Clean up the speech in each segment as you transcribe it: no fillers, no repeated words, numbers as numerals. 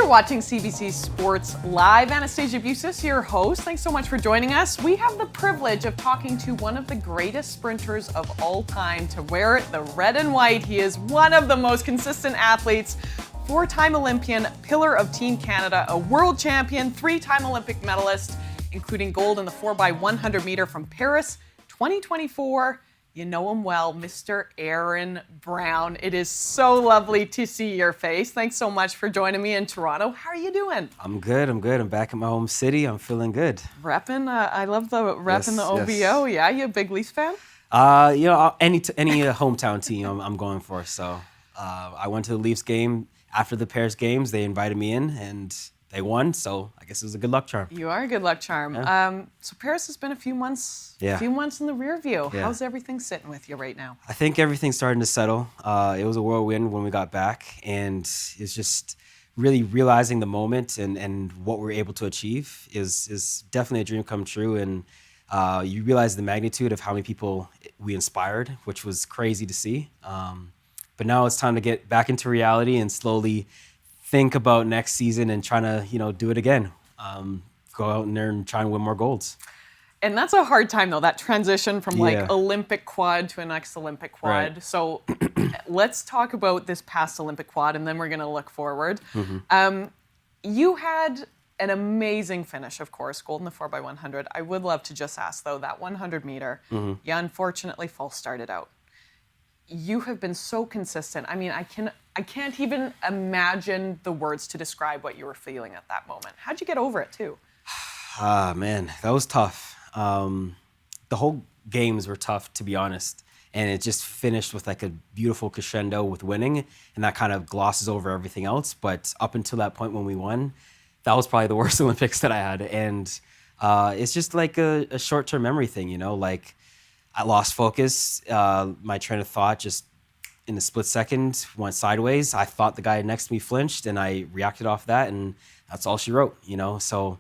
You're watching CBC Sports Live. Anastasia Bucsis, your host. Thanks so much for joining us. We have the privilege of talking to one of the greatest sprinters of all time to wear the red and white. He is one of the most consistent athletes, four-time Olympian, pillar of Team Canada, a world champion, three-time Olympic medalist, including gold in the 4x100 meter from Paris 2024. You know him well, Mr. Aaron Brown. It is so lovely to see your face. Thanks so much for joining me in Toronto. How are you doing? I'm good. I'm back in my home city. I'm feeling good. Repping, I love the rep in the OVO. Yes. Yeah, you a big Leafs fan? Any hometown team I'm going for. So I went to the Leafs game after the Paris games. They invited me in and they won. So I guess it was a good luck charm. You are a good luck charm. Yeah. So Paris has been a few months in the rear view. Yeah. How's everything sitting with you right now? I think everything's starting to settle. It was a whirlwind when we got back, and it's just really realizing the moment and what we're able to achieve is definitely a dream come true. And you realize the magnitude of how many people we inspired, which was crazy to see. But now it's time to get back into reality and slowly think about next season and trying to, do it again. Go out in there and try and win more golds. And that's a hard time, though, that transition from Yeah. Olympic quad to a next Olympic quad. Right. So let's talk about this past Olympic quad, and then we're going to look forward. Mm-hmm. You had an amazing finish, of course, gold in the 4x100. I would love to just ask, though, that 100 meter, you unfortunately false started out. You have been so consistent. I mean, I can't even imagine the words to describe what you were feeling at that moment. How'd you get over it, too? Man, that was tough. The whole games were tough, to be honest. And it just finished with like a beautiful crescendo with winning. And that kind of glosses over everything else. But up until that point when we won, that was probably the worst Olympics that I had. And it's just like a short-term memory thing, like I lost focus. My train of thought just in a split second went sideways. I thought the guy next to me flinched and I reacted off that, and that's all she wrote, So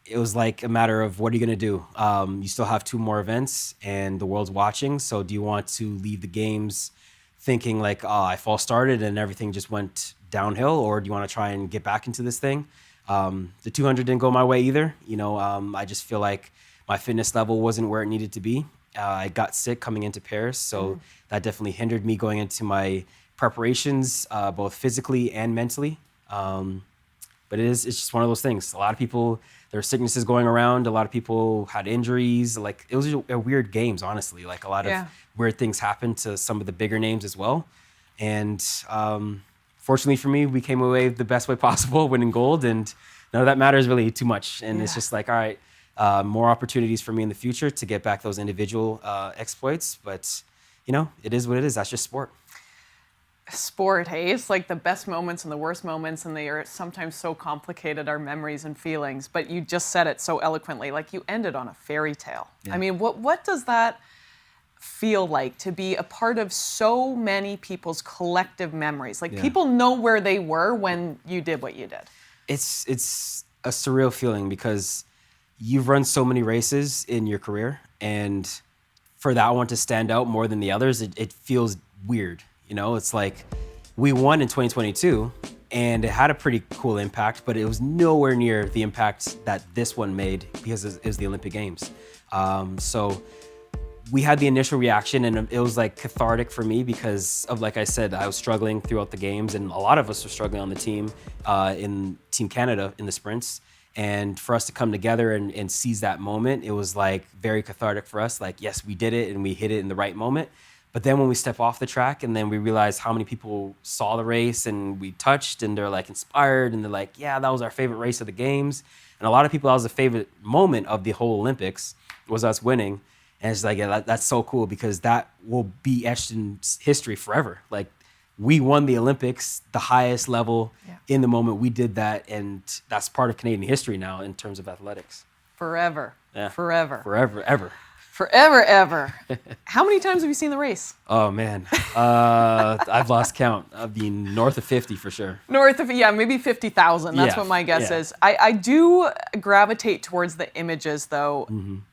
it was like a matter of, what are you going to do? You still have two more events and the world's watching. So do you want to leave the games thinking like, I false started and everything just went downhill? Or do you want to try and get back into this thing? The 200 didn't go my way either. I just feel like my fitness level wasn't where it needed to be. I got sick coming into Paris, so that definitely hindered me going into my preparations, both physically and mentally. But it's just one of those things. A lot of people, there are sicknesses going around. A lot of people had injuries. Like, it was a weird games, honestly. Like, a lot of weird things happened to some of the bigger names as well. And fortunately for me, we came away the best way possible, winning gold. And none of that matters really too much. And it's just like, all right, more opportunities for me in the future to get back those individual exploits. But, it is what it is. That's just sport. Sport, hey? It's like the best moments and the worst moments, and they are sometimes so complicated, our memories and feelings. But you just said it so eloquently, like you ended on a fairy tale. Yeah. I mean, what does that feel like to be a part of so many people's collective memories? Like, people know where they were when you did what you did. It's a surreal feeling because you've run so many races in your career, and for that one to stand out more than the others, it feels weird. It's like we won in 2022 and it had a pretty cool impact, but it was nowhere near the impact that this one made because it was the Olympic Games. So we had the initial reaction, and it was like cathartic for me because of, like I said, I was struggling throughout the games, and a lot of us were struggling on the team in Team Canada in the sprints. And for us to come together and seize that moment, it was like very cathartic for us. Like, yes, we did it and we hit it in the right moment. But then when we step off the track and then we realize how many people saw the race and we touched and they're like inspired and they're like, yeah, that was our favorite race of the games. And a lot of people, that was the favorite moment of the whole Olympics, was us winning. And it's like, yeah, that's so cool because that will be etched in history forever. Like, we won the Olympics, the highest level in the moment we did that. And that's part of Canadian history now in terms of athletics. Forever. Yeah. Forever. Forever, ever. Forever, ever. How many times have you seen the race? Oh, man. I've lost count. I've been north of 50 for sure. North of, maybe 50,000. That's what my guess is. I do gravitate towards the images, though,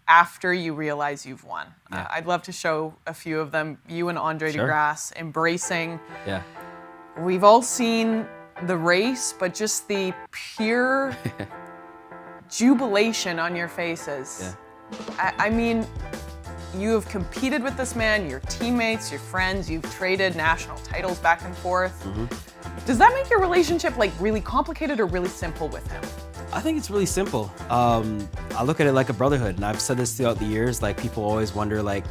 after you realize you've won. Yeah. I'd love to show a few of them. You and Andre De Grasse embracing. Yeah. We've all seen the race, but just the pure jubilation on your faces. Yeah. I mean, you have competed with this man, your teammates, your friends, you've traded national titles back and forth. Does that make your relationship like really complicated or really simple with him? I think it's really simple. I look at it like a brotherhood, and I've said this throughout the years. Like, people always wonder, like,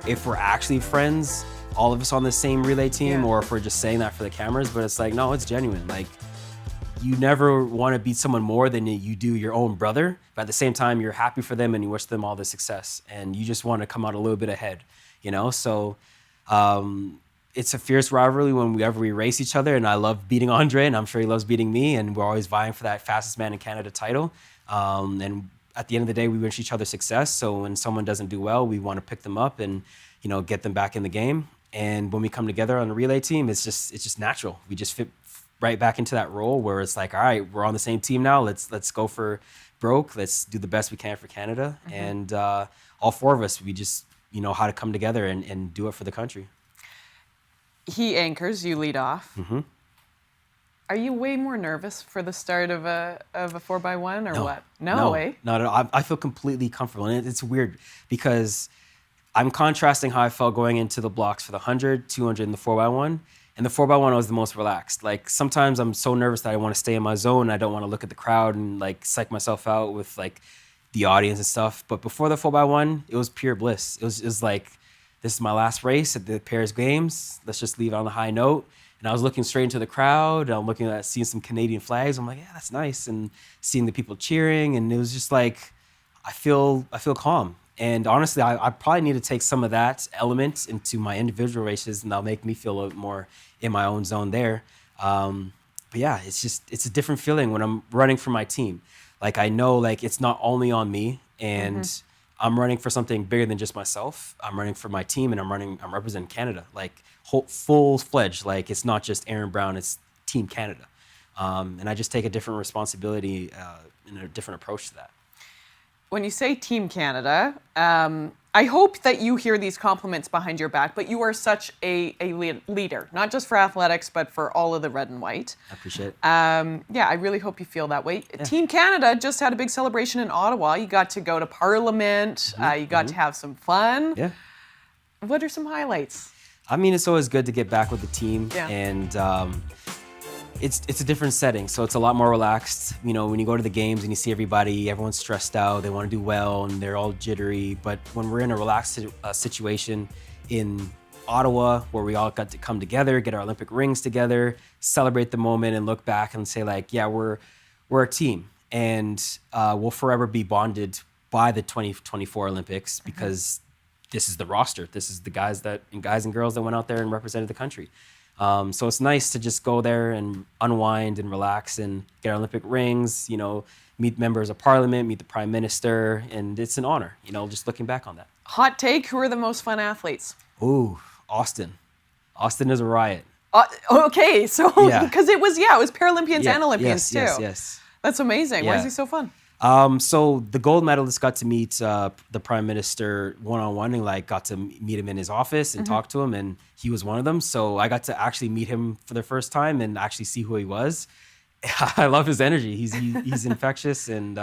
if we're actually friends, all of us on the same relay team, or if we're just saying that for the cameras. But it's like, no, it's genuine. Like, you never want to beat someone more than you do your own brother, but at the same time, you're happy for them and you wish them all the success, and you just want to come out a little bit ahead, you know? So it's a fierce rivalry whenever we race each other, and I love beating Andre, and I'm sure he loves beating me, and we're always vying for that fastest man in Canada title. And at the end of the day, we wish each other success. So when someone doesn't do well, we want to pick them up and, you know, get them back in the game. And when we come together on a relay team, it's just natural. We just fit right back into that role where it's like, all right, we're on the same team now. Let's go for broke. Let's do the best we can for Canada. And all four of us, we just, you know, how to come together and do it for the country. He anchors, you lead off. Are you way more nervous for the start of a 4x1 or what? No way. No. I feel completely comfortable. And it's weird because I'm contrasting how I felt going into the blocks for the 100, 200, and the 4x1. And the 4x1 I was the most relaxed. Like, sometimes I'm so nervous that I want to stay in my zone. I don't want to look at the crowd and like psych myself out with like the audience and stuff. But before the 4x1, it was pure bliss. It was like, this is my last race at the Paris Games. Let's just leave it on a high note. And I was looking straight into the crowd. I'm looking at seeing some Canadian flags. I'm like, yeah, that's nice. And seeing the people cheering. And it was just like, I feel calm. And honestly, I probably need to take some of that element into my individual races, and that'll make me feel a little more in my own zone there. But yeah, it's a different feeling when I'm running for my team. Like, I know, like, it's not only on me, and I'm running for something bigger than just myself. I'm running for my team, and I'm representing Canada, like full-fledged. Like, it's not just Aaron Brown, it's Team Canada. And I just take a different responsibility and a different approach to that. When you say Team Canada, I hope that you hear these compliments behind your back, but you are such a leader, not just for athletics, but for all of the red and white. I appreciate it. Yeah, I really hope you feel that way. Yeah. Team Canada just had a big celebration in Ottawa. You got to go to Parliament. You got to have some fun. Yeah. What are some highlights? I mean, it's always good to get back with the team. Yeah. And it's a different setting, so it's a lot more relaxed. You know, when you go to the games and you see everybody, everyone's stressed out, they want to do well, and they're all jittery. But when we're in a relaxed situation in Ottawa, where we all got to come together, get our Olympic rings together, celebrate the moment, and look back and say, like, yeah, we're a team, and we'll forever be bonded by the 2024 Olympics because this is the roster. This is the guys and girls that went out there and represented the country. So it's nice to just go there and unwind and relax and get our Olympic rings, you know, meet members of Parliament, meet the Prime Minister, and it's an honor, you know, just looking back on that. Hot take, who are the most fun athletes? Ooh, Austin. Austin is a riot. Okay, so because it was Paralympians and Olympians too. Yes. That's amazing. Why is he so fun? So the gold medalist got to meet the Prime Minister one-on-one, and like got to meet him in his office and talk to him, and he was one of them. So I got to actually meet him for the first time and actually see who he was. I love his energy. He's infectious, and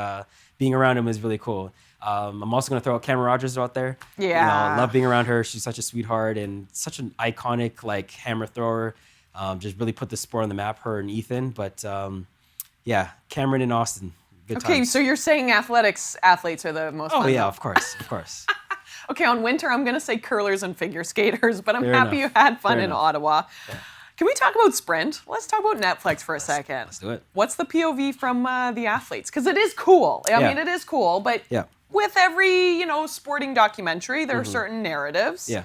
being around him is really cool. I'm also going to throw out Cameron Rogers out there. Yeah. You know, I love being around her. She's such a sweetheart and such an iconic like hammer thrower. Just really put the sport on the map, her and Ethan. But yeah, Cameron and Austin. Okay, times. So you're saying athletes are the most fun? Oh yeah, of course. Okay, on winter, I'm going to say curlers and figure skaters, but I'm happy you had fun in Ottawa. Yeah. Can we talk about sprint? Let's talk about Netflix for a second. Let's do it. What's the POV from the athletes? Because it is cool. I mean, it is cool, but with every, sporting documentary, there are certain narratives. Yeah.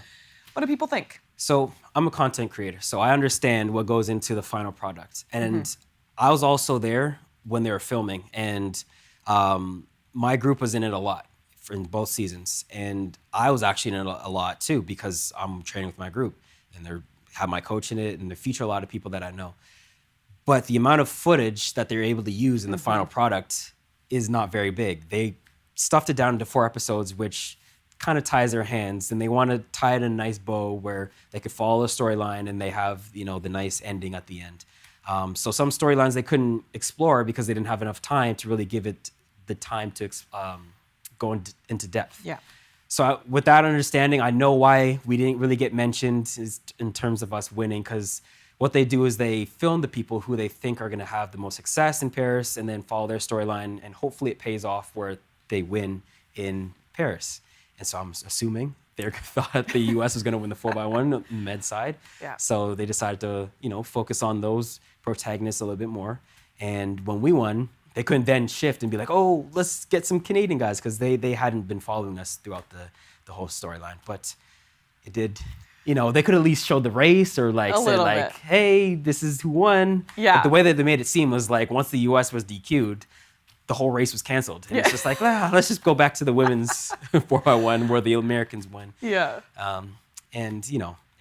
What do people think? So I'm a content creator, so I understand what goes into the final product. And I was also there when they were filming, and my group was in it a lot in both seasons, and I was actually in it a lot too because I'm training with my group, and they have my coach in it, and they feature a lot of people that I know. But the amount of footage that they're able to use in the final product is not very big. They stuffed it down into 4 episodes, which kind of ties their hands, and they want to tie it in a nice bow where they could follow the storyline and they have the nice ending at the end. So some storylines they couldn't explore because they didn't have enough time to really give it the time to go into depth. Yeah. So with that understanding, I know why we didn't really get mentioned in terms of us winning, because what they do is they film the people who they think are going to have the most success in Paris and then follow their storyline, and hopefully it pays off where they win in Paris. And so I'm assuming they thought the U.S. was going to win the 4x1 med side. Yeah. So they decided to, focus on those protagonists a little bit more. And when we won, they couldn't then shift and be like, oh, let's get some Canadian guys, because they hadn't been following us throughout the whole storyline. But it did, they could at least show the race or say bit. Hey, this is who won. Yeah. But the way that they made it seem was like once the U.S. was DQ'd, the whole race was canceled. And it's just like, let's just go back to the women's 4x1 where the Americans won. Yeah. And,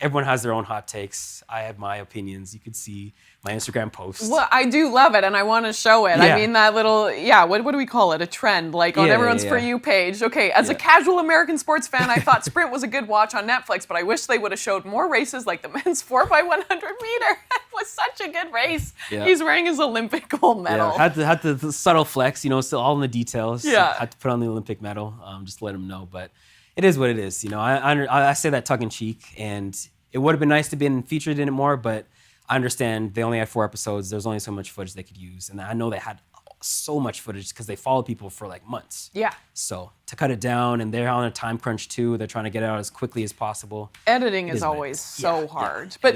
everyone has their own hot takes. I have my opinions. You could see my Instagram posts. Well, I do love it, and I want to show it. Yeah. I mean, that little, what do we call it? A trend, like on everyone's For You page. Okay, as a casual American sports fan, I thought Sprint was a good watch on Netflix, but I wish they would have showed more races like the men's 4x100 meter. It was such a good race. Yeah. He's wearing his Olympic gold medal. Yeah, had the subtle flex, still all in the details. Yeah. Had to put on the Olympic medal, just to let him know. But it is what it is. I say that tongue in cheek, and it would have been nice to be featured in it more, but I understand they only had 4 episodes. There's only so much footage they could use. And I know they had so much footage because they followed people for like months. Yeah. So to cut it down, and they're on a time crunch too. They're trying to get it out as quickly as possible. Editing is always so hard. But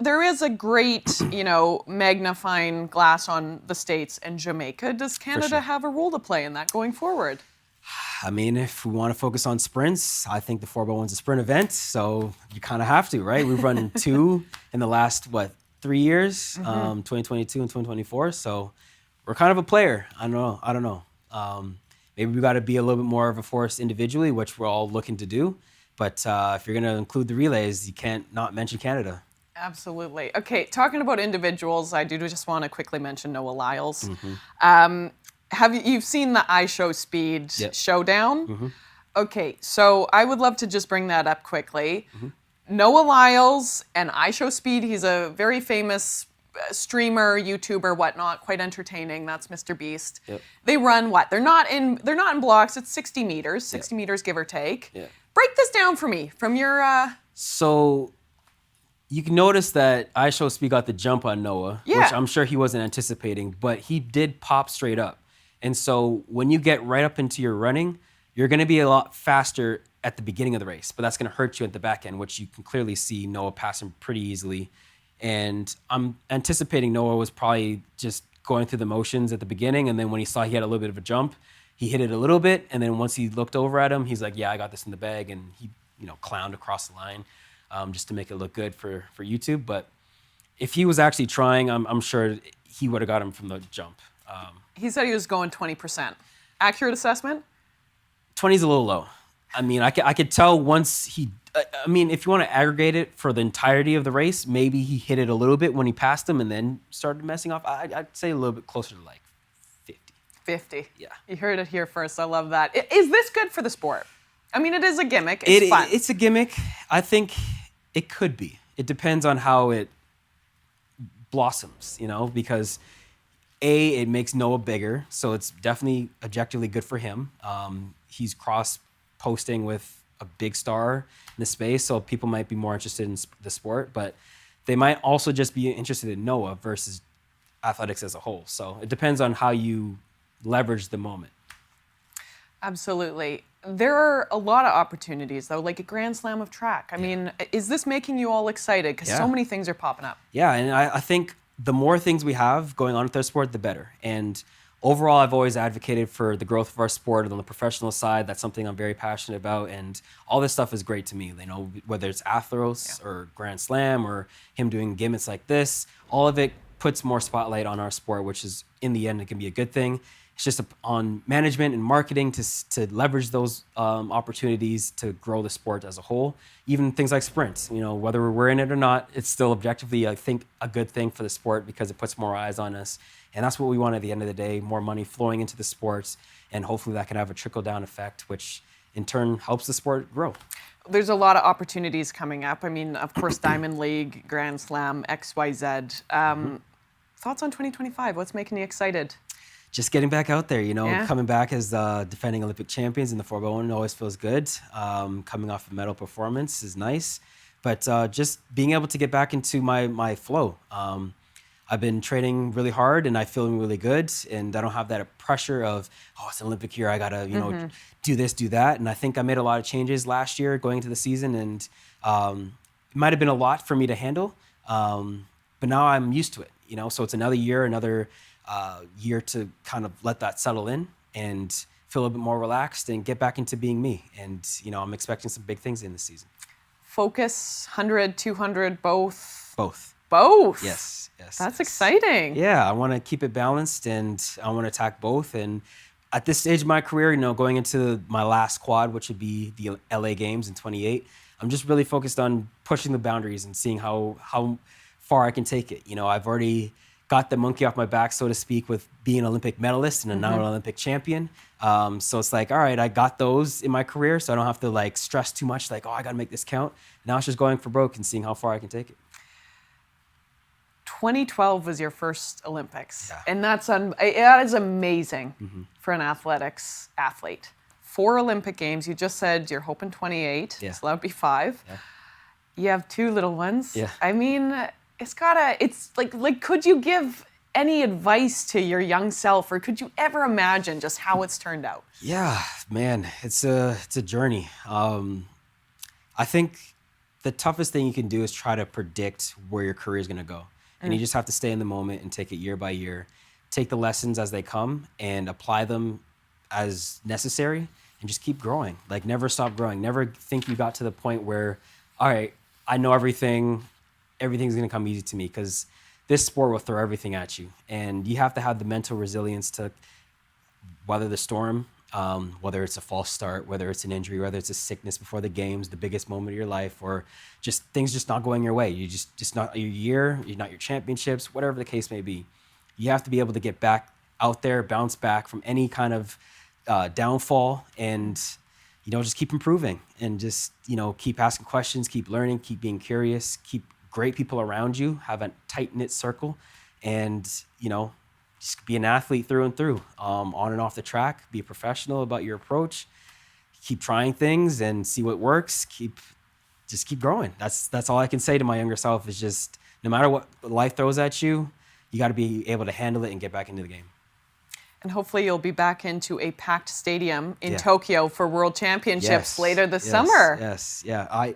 there is a great, magnifying glass on the States and Jamaica. Does Canada have a role to play in that going forward? I mean, if we want to focus on sprints, I think the 4x1's a sprint event, so you kind of have to, right? We've run 2 in the last, 3 years, 2022 and 2024, so we're kind of a player. I don't know. Maybe we got to be a little bit more of a force individually, which we're all looking to do, but if you're going to include the relays, you can't not mention Canada. Absolutely. Okay, talking about individuals, I do just want to quickly mention Noah Lyles. You've seen the I Show Speed showdown? Okay, so I would love to just bring that up quickly. Noah Lyles and I Show Speed, he's a very famous streamer, YouTuber, whatnot, quite entertaining. That's Mr. Beast. They run what? They're not in blocks. It's 60 meters, 60 meters give or take. Break this down for me from your. So you can notice that I Show Speed got the jump on Noah, which I'm sure he wasn't anticipating, but he did pop straight up. And so when you get right up into your running, you're going to be a lot faster at the beginning of the race, but that's going to hurt you at the back end, which you can clearly see Noah passing pretty easily. And I'm anticipating Noah was probably just going through the motions at the beginning, and then when he saw he had a little bit of a jump, he hit it a little bit, and then once he looked over at him, he's like, I got this in the bag, and he clowned across the line just to make it look good for YouTube. But if he was actually trying, I'm sure he would have got him from the jump. He said he was going 20%. Accurate assessment? 20 is a little low. I mean, I could tell once he, if you want to aggregate it for the entirety of the race, maybe he hit it a little bit when he passed him and then started messing off. I'd say a little bit closer to 50. 50. Yeah. You heard it here first. I love that. Is this good for the sport? I mean, it is a gimmick. It's fun. It's a gimmick. I think it could be. It depends on how it blossoms, because it makes Noah bigger, so it's definitely objectively good for him. He's cross-posting with a big star in the space, so people might be more interested in the sport, but they might also just be interested in Noah versus athletics as a whole. So it depends on how you leverage the moment. Absolutely. There are a lot of opportunities, though, like a Grand Slam of track. I mean, is this making you all excited? Because so many things are popping up. Yeah, and I think the more things we have going on with our sport, the better. And overall, I've always advocated for the growth of our sport on the professional side. That's something I'm very passionate about. And all this stuff is great to me. Whether it's Athros or Grand Slam or him doing gimmicks like this, all of it puts more spotlight on our sport, which is, in the end, it can be a good thing. It's just on management and marketing to leverage those opportunities to grow the sport as a whole. Even things like sprints, whether we're in it or not, it's still objectively, I think, a good thing for the sport because it puts more eyes on us. And that's what we want at the end of the day, more money flowing into the sports. And hopefully that can have a trickle-down effect, which in turn helps the sport grow. There's a lot of opportunities coming up. I mean, of course, Diamond League, Grand Slam, XYZ. Thoughts on 2025? What's making you excited? Just getting back out there, Yeah. coming back as defending Olympic champions in the 4x1 always feels good. Coming off a medal performance is nice, but just being able to get back into my flow. I've been training really hard and I feeling really good, and I don't have that pressure of, oh, it's an Olympic year, I gotta, do this, do that. And I think I made a lot of changes last year going into the season, and it might have been a lot for me to handle, but now I'm used to it, so it's another year, year to kind of let that settle in and feel a little bit more relaxed and get back into being me. And, I'm expecting some big things in this season. Focus, 100, 200, both? Both. Both? Yes. That's exciting. Yeah, I want to keep it balanced and I want to attack both. And at this stage of my career, going into my last quad, which would be the LA Games in 28, I'm just really focused on pushing the boundaries and seeing how far I can take it. I've already got the monkey off my back, so to speak, with being an Olympic medalist and now an Olympic champion. So it's like, all right, I got those in my career, so I don't have to stress too much, I got to make this count. Now it's just going for broke and seeing how far I can take it. 2012 was your first Olympics, Yeah. and that is amazing for an athlete. 4 Olympic Games. You just said you're hoping 28, Yeah. so that would be 5. Yeah. You have 2 little ones. Yeah. I mean, it's like, could you give any advice to your young self, or could you ever imagine just how it's turned out? Yeah, man, it's a journey. I think the toughest thing you can do is try to predict where your career is going to go. And you just have to stay in the moment and take it year by year. Take the lessons as they come and apply them as necessary and just keep growing. Never stop growing. Never think you got to the point where, all right, I know everything. Everything's going to come easy to me, because this sport will throw everything at you. And you have to have the mental resilience to weather the storm, whether it's a false start, whether it's an injury, whether it's a sickness before the games, the biggest moment of your life, or just things just not going your way. You just not your year, you're not your championships, whatever the case may be. You have to be able to get back out there, bounce back from any kind of downfall, and just keep improving and just keep asking questions, keep learning, keep being curious, keep great people around you, have a tight-knit circle, and just be an athlete through and through, on and off the track. Be a professional about your approach. Keep trying things and see what works. Just keep growing. That's all I can say to my younger self, is just no matter what life throws at you, you got to be able to handle it and get back into the game. And hopefully you'll be back into a packed stadium in Tokyo for World Championships later this summer. Yes, yeah.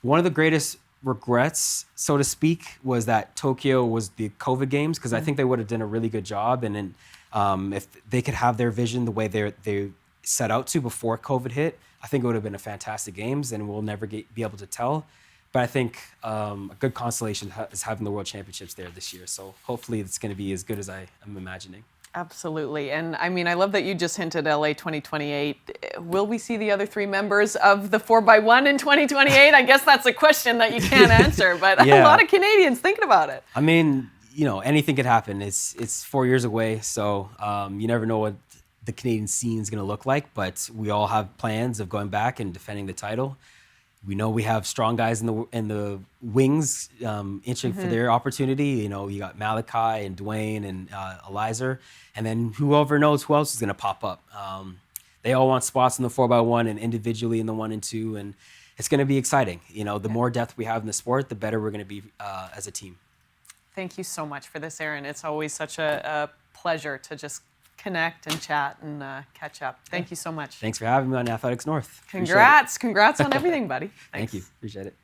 One of the greatest regrets, so to speak, was that Tokyo was the COVID games, because I think they would have done a really good job. And then if they could have their vision the way they set out to before COVID hit, I think it would have been a fantastic games, and we'll never be able to tell. But I think a good consolation is having the World Championships there this year. So hopefully it's going to be as good as I am imagining. Absolutely. And I mean, I love that you just hinted LA 2028. Will we see the other 3 members of the 4x1 in 2028? I guess that's a question that you can't answer, but a lot of Canadians thinking about it. I mean, anything could happen. It's 4 years away, so you never know what the Canadian scene is going to look like, but we all have plans of going back and defending the title. We know we have strong guys in the wings itching for their opportunity. You got Malachi and Dwayne and Eliza, and then whoever knows who else is going to pop up. They all want spots in the 4x1 and individually in the 1 and 2, and it's going to be exciting. The more depth we have in the sport, the better we're going to be as a team. Thank you so much for this, Aaron. It's always such a pleasure to just connect and chat and catch up. Thank you so much. Thanks for having me on Athletics North. Congrats on everything, buddy. Thanks. Thank you. Appreciate it.